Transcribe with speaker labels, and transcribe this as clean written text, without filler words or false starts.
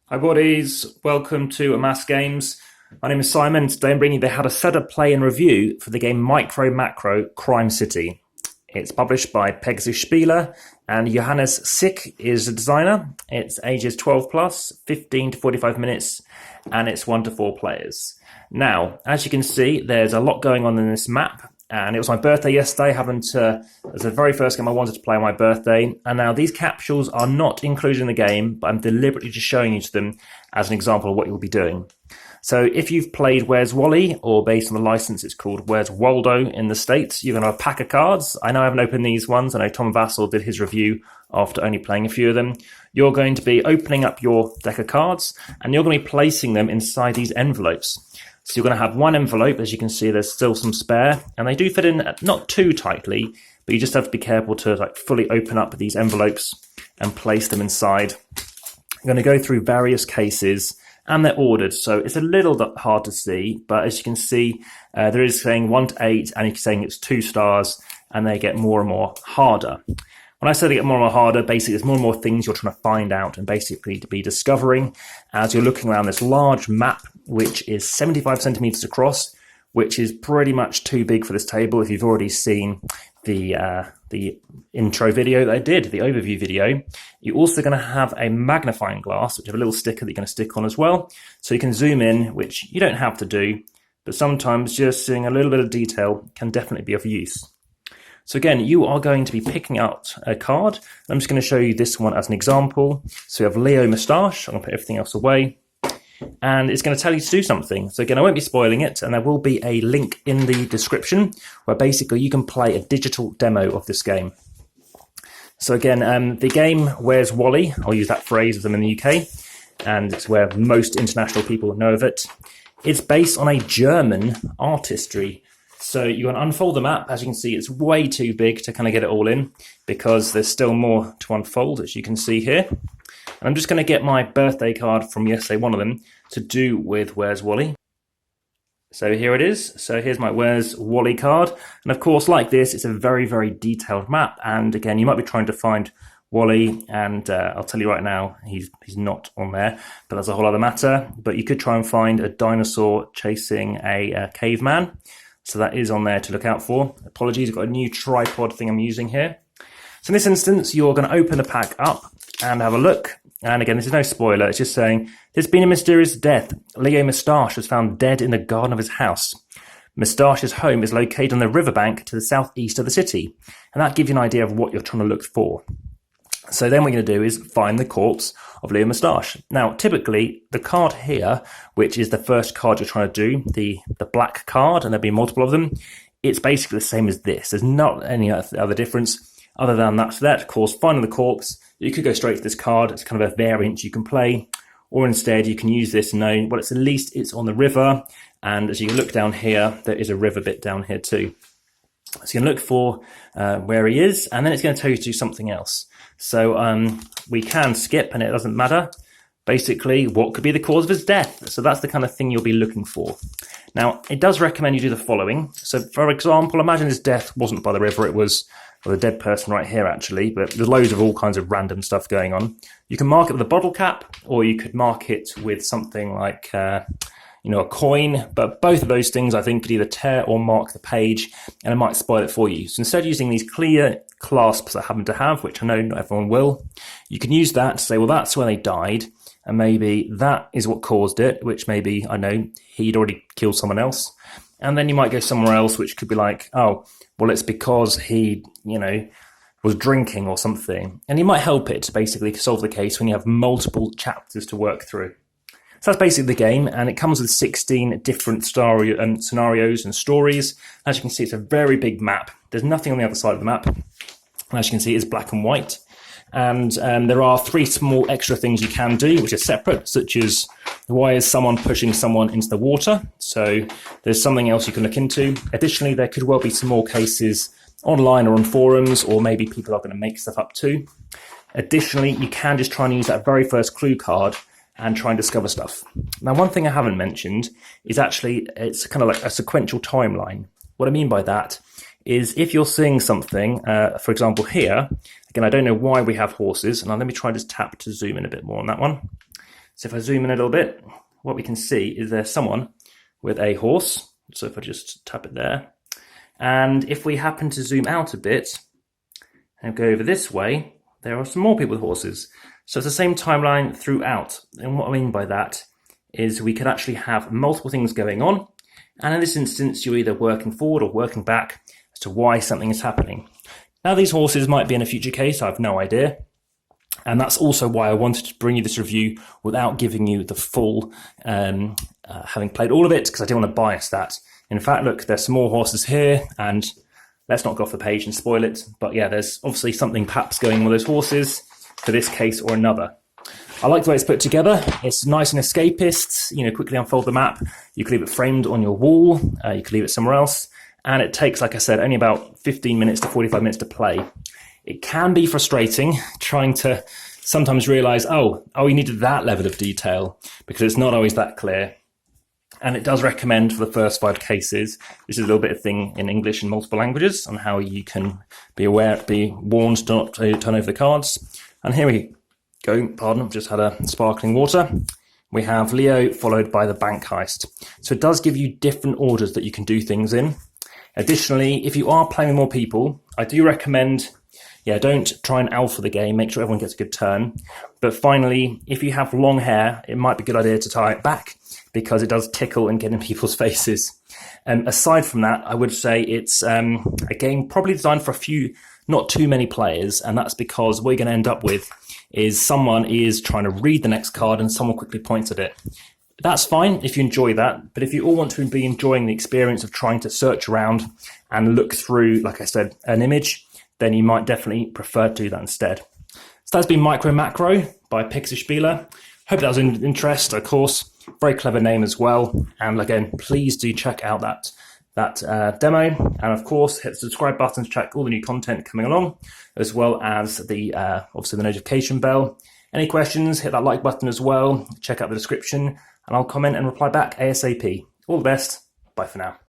Speaker 1: Hi buddies, welcome to Amass Games. My name is Simon. Today I'm bringing you the how to set up, play and review for the game MicroMacro Crime City. It's published by Pegasus Spieler and Johannes Sick is the designer. It's ages 12 plus, 15 to 45 minutes and it's 1 to 4 players. Now, as you can see, there's a lot going on in this map. And it was my birthday yesterday. It was the very first game I wanted to play on my birthday. And now these capsules are not included in the game, but I'm deliberately just showing you to them as an example of what you'll be doing. So if you've played Where's Wally, or based on the license it's called Where's Waldo in the States, you're going to have a pack of cards. I know I haven't opened these ones. I know Tom Vassell did his review after only playing a few of them. You're going to be opening up your deck of cards, and you're going to be placing them inside these envelopes. So you're going to have one envelope. As you can see, there's still some spare, and they do fit in not too tightly, but you just have to be careful to fully open up these envelopes and place them inside. I'm going to go through various cases, and they're ordered, so it's a little bit hard to see, but as you can see, there is saying 1 to 8, and you're saying it's 2 stars, and they get more and more harder. When I say they get more and more harder, basically there's more and more things you're trying to find out and basically to be discovering as you're looking around this large map, which is 75 centimeters across, which is pretty much too big for this table. If you've already seen the intro video that I did, the overview video, you're also going to have a magnifying glass, which have a little sticker that you're going to stick on as well. So you can zoom in, which you don't have to do, but sometimes just seeing a little bit of detail can definitely be of use. So again, you are going to be picking out a card. I'm just going to show you this one as an example. So we have Leo Moustache. I'm going to put everything else away. And it's going to tell you to do something. So again, I won't be spoiling it, and there will be a link in the description where basically you can play a digital demo of this game. So again, the game Where's Wally? I'll use that phrase with them in the UK, and it's where most international people know of it. It's based on a German artistry. So you're going to unfold the map. As you can see, it's way too big to kind of get it all in because there's still more to unfold, as you can see here. And I'm just going to get my birthday card from yesterday, one of them, to do with Where's Wally. So here it is. So here's my Where's Wally card. And of course, like this, it's a very, very detailed map. And again, you might be trying to find Wally, and I'll tell you right now, he's not on there, but that's a whole other matter. But you could try and find a dinosaur chasing a caveman. So that is on there to look out for. Apologies, I've got a new tripod thing I'm using here. So in this instance, you're going to open the pack up and have a look. And again, this is no spoiler. It's just saying, there's been a mysterious death. Leo Moustache was found dead in the garden of his house. Moustache's home is located on the riverbank to the southeast of the city. And that gives you an idea of what you're trying to look for. So then what you're going to do is find the corpse of Leo Moustache. Now, typically, the card here, which is the first card you're trying to do, the black card, and there'll be multiple of them, it's basically the same as this. There's not any other difference other than that. So that, of course, finding the corpse, you could go straight to this card. It's kind of a variant you can play. Or instead, you can use this knowing, well, it's at least it's on the river. And as you look down here, there is a river bit down here too. So you can look for where he is, and then it's going to tell you to do something else. So we can skip, and it doesn't matter. Basically, what could be the cause of his death? So that's the kind of thing you'll be looking for. Now, it does recommend you do the following. So, for example, imagine his death wasn't by the river. It was a dead person right here, actually. But there's loads of all kinds of random stuff going on. You can mark it with a bottle cap, or you could mark it with something like a coin, but both of those things I think could either tear or mark the page, and it might spoil it for you. So instead of using these clear clasps I happen to have, which I know not everyone will, you can use that to say, well, that's where they died, and maybe that is what caused it, which maybe, I know, he'd already killed someone else. And then you might go somewhere else, which could be like, oh, well, it's because he, was drinking or something. And you might help it to basically solve the case when you have multiple chapters to work through. So that's basically the game, and it comes with 16 different scenarios and stories. As you can see, it's a very big map. There's nothing on the other side of the map. And as you can see, it's black and white. And there are 3 small extra things you can do, which are separate, such as why is someone pushing someone into the water? So there's something else you can look into. Additionally, there could well be some more cases online or on forums, or maybe people are going to make stuff up too. Additionally, you can just try and use that very first clue card and try and discover stuff. Now, one thing I haven't mentioned is actually it's kind of like a sequential timeline. What I mean by that is if you're seeing something, for example here, again, I don't know why we have horses, and let me try and just tap to zoom in a bit more on that one. So if I zoom in a little bit, what we can see is there's someone with a horse. So if I just tap it there, and if we happen to zoom out a bit and go over this way, there are some more people with horses. So it's the same timeline throughout. And what I mean by that is we could actually have multiple things going on. And in this instance, you're either working forward or working back as to why something is happening. Now, these horses might be in a future case, I have no idea. And that's also why I wanted to bring you this review without giving you the full, having played all of it, because I didn't want to bias that. In fact, look, there's some more horses here, and let's not go off the page and spoil it. But yeah, there's obviously something perhaps going on with those horses for this case or another. I like the way it's put together. It's nice and escapist. You know, quickly unfold the map. You can leave it framed on your wall. You can leave it somewhere else. And it takes, like I said, only about 15 minutes to 45 minutes to play. It can be frustrating trying to sometimes realize, oh, you needed that level of detail, because it's not always that clear. And it does recommend for the first 5 cases, this is a little bit of thing in English and multiple languages on how you can be warned not to turn over the cards. And here we go, pardon, just had a sparkling water. We have Leo followed by the bank heist. So it does give you different orders that you can do things in. Additionally, if you are playing with more people, I do recommend, don't try and alpha the game, make sure everyone gets a good turn. But finally, if you have long hair, it might be a good idea to tie it back, because it does tickle and get in people's faces. Aside from that, I would say it's a game probably designed for not too many players, and that's because what you're going to end up with is someone is trying to read the next card and someone quickly points at it. That's fine if you enjoy that, but if you all want to be enjoying the experience of trying to search around and look through, like I said, an image, then you might definitely prefer to do that instead. So that's been MicroMacro by Pegasus Spieler. Hope that was of interest, of course. Very clever name as well. And again, please do check out that demo. And of course, hit the subscribe button to check all the new content coming along, as well as the obviously the notification bell. Any questions, hit that like button as well. Check out the description, and I'll comment and reply back ASAP. All the best. Bye for now.